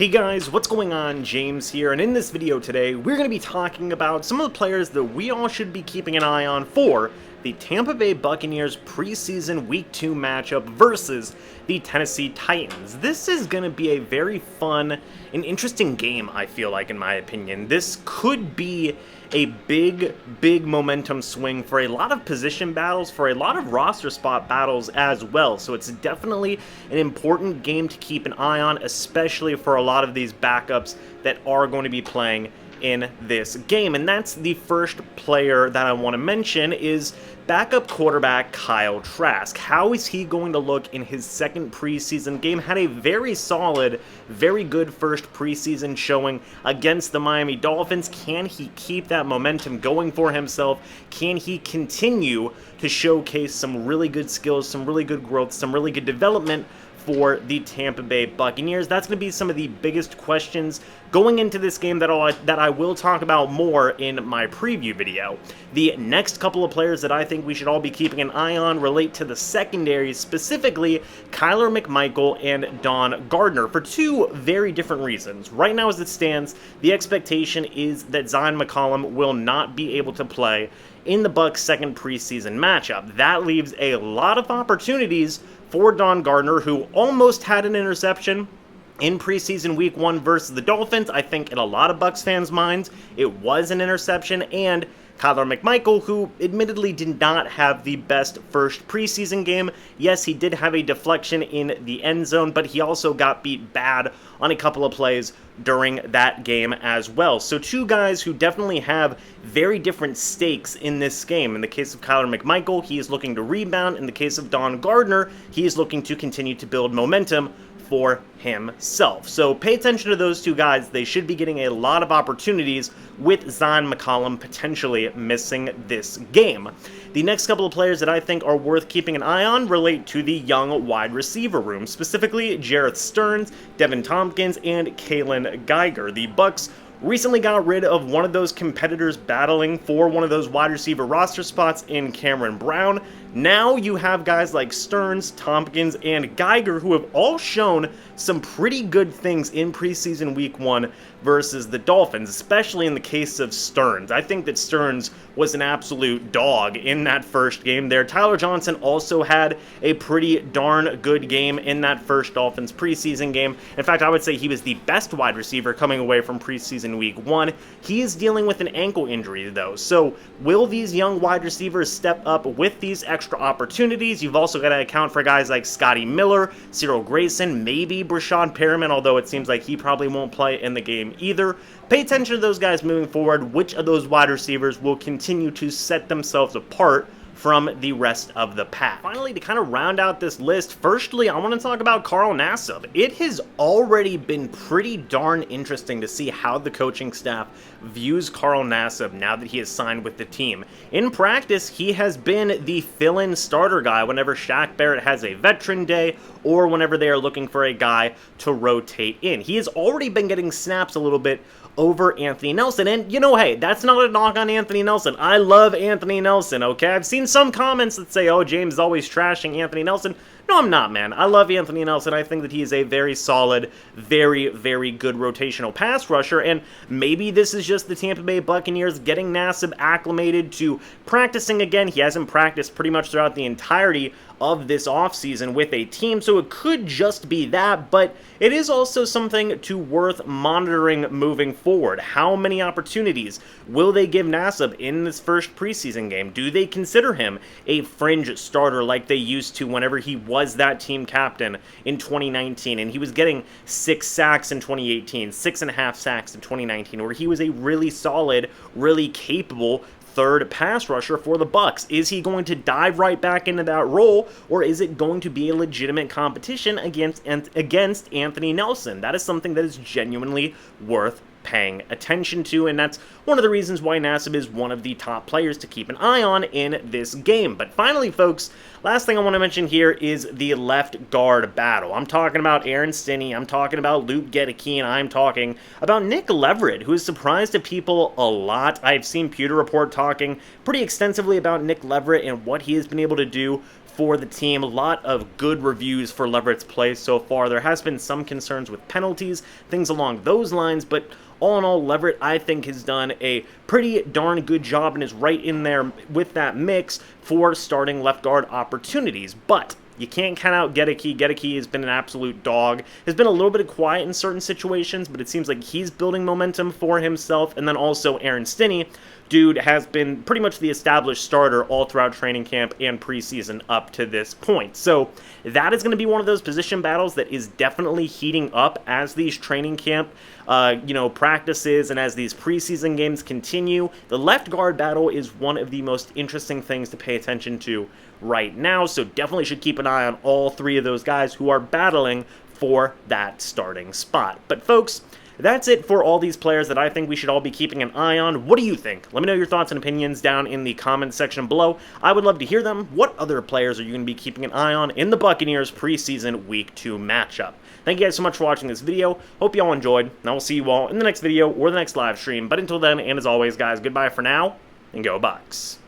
Hey guys, what's going on? James here, and in this video today, we're going to be talking about some of the players that we all should be keeping an eye on for the Tampa Bay Buccaneers preseason Week 2 matchup versus the Tennessee Titans. This is going to be a very fun and interesting game, I feel like, in my opinion. This could be a big momentum swing for a lot of position battles, for a lot of roster spot battles as well. So it's definitely an important game to keep an eye on, especially for a lot of these backups that are going to be playing in this game. And that's the first player that I want to mention is backup quarterback Kyle Trask. How is he going to look in his second preseason game? Had a very solid, very good first preseason showing against the Miami Dolphins. Can he keep that momentum going for himself? Can he continue to showcase some really good skills, some really good growth, some really good development for the Tampa Bay Buccaneers? That's going to be some of the biggest questions going into this game that I will talk about more in my preview video. The next couple of players that I think we should all be keeping an eye on relate to the secondary, specifically Kyler McMichael and Don Gardner, for two very different reasons. Right now as it stands, the expectation is that Zyon McCollum will not be able to play in the Bucs' second preseason matchup. That leaves a lot of opportunities for Don Gardner, who almost had an interception in preseason week 1 versus the Dolphins. I think in a lot of Bucs fans' minds, it was an interception, and Karl McMichael, who admittedly did not have the best first preseason game. Yes, he did have a deflection in the end zone, but he also got beat bad on a couple of plays during that game as well. So two guys who definitely have very different stakes in this game. In the case of Kyler McMichael, he is looking to rebound. In the case of Don Gardner, he is looking to continue to build momentum for himself. So pay attention to those two guys. They should be getting a lot of opportunities with Zyon McCollum potentially missing this game. The next couple of players that I think are worth keeping an eye on relate to the young wide receiver room, specifically Jarrett Stearns, Devin Tompkins, and Kalen Geiger. The Bucs recently got rid of one of those competitors battling for one of those wide receiver roster spots in Cameron Brown. Now you have guys like Stearns, Tompkins, and Geiger who have all shown some pretty good things in preseason week 1 versus the Dolphins, especially in the case of Stearns. I think that Stearns was an absolute dog in that first game there. Tyler Johnson also had a pretty darn good game in that first Dolphins preseason game. In fact, I would say he was the best wide receiver coming away from preseason week 1. He is dealing with an ankle injury though. So will these young wide receivers step up with these extra opportunities? You've also got to account for guys like Scotty Miller, Cyril Grayson, maybe Brashad Perriman, although it seems like he probably won't play in the game either. Pay attention to those guys moving forward. Which of those wide receivers will continue to set themselves apart from the rest of the pack? Finally, to kind of round out this list, firstly, I want to talk about Karl Nassib. It has already been pretty darn interesting to see how the coaching staff views Karl Nassib now that he has signed with the team. In practice, he has been the fill-in starter guy whenever Shaq Barrett has a veteran day or whenever they are looking for a guy to rotate in. He has already been getting snaps a little bit over Anthony Nelson, and you know, hey, that's not a knock on Anthony Nelson. I love Anthony Nelson, okay? I've seen some comments that say, oh, James is always trashing Anthony Nelson. No, I'm not, man. I love Anthony Nelson. I think that he is a very solid, very good rotational pass rusher, and maybe this is just the Tampa Bay Buccaneers getting Nassib acclimated to practicing again. He hasn't practiced pretty much throughout the entirety of this offseason with a team, so it could just be that, but it is also something to worth monitoring moving forward. How many opportunities will they give Nassib in this first preseason game? Do they consider him a fringe starter like they used to whenever he was that team captain in 2019, and he was getting 6 sacks in 2018, 6.5 sacks in 2019, where he was a really solid, really capable third pass rusher for the Bucs? Is he going to dive right back into that role, or is it going to be a legitimate competition against Anthony Nelson? That is something that is genuinely worth paying attention to, and that's one of the reasons why Nassib is one of the top players to keep an eye on in this game. But finally, folks, last thing I want to mention here is the left guard battle. I'm talking about Aaron Stinney, I'm talking about Luke Gedeke, and I'm talking about Nick Leverett, who has surprised people a lot. I've seen Pewter Report talking pretty extensively about Nick Leverett and what he has been able to do for the team. A lot of good reviews for Leverett's play so far. There has been some concerns with penalties, things along those lines, but all in all, Leverett, I think, has done a pretty darn good job and is right in there with that mix for starting left guard opportunities. But you can't count out Gedeke. Gedeke has been an absolute dog. Has been a little bit quiet in certain situations, but it seems like he's building momentum for himself. And then also Aaron Stinney, dude, has been pretty much the established starter all throughout training camp and preseason up to this point. So that is going to be one of those position battles that is definitely heating up as these training camp practices and as these preseason games continue. The left guard battle is one of the most interesting things to pay attention to right now, so definitely should keep an eye on all three of those guys who are battling for that starting spot. But folks, that's it for all these players that I think we should all be keeping an eye on. What do you think? Let me know your thoughts and opinions down in the comments section below. I would love to hear them. What other players are you going to be keeping an eye on in the Buccaneers preseason Week 2 matchup? Thank you guys so much for watching this video. Hope you all enjoyed, and I will see you all in the next video or the next live stream. But until then, and as always, guys, goodbye for now, and go Bucs.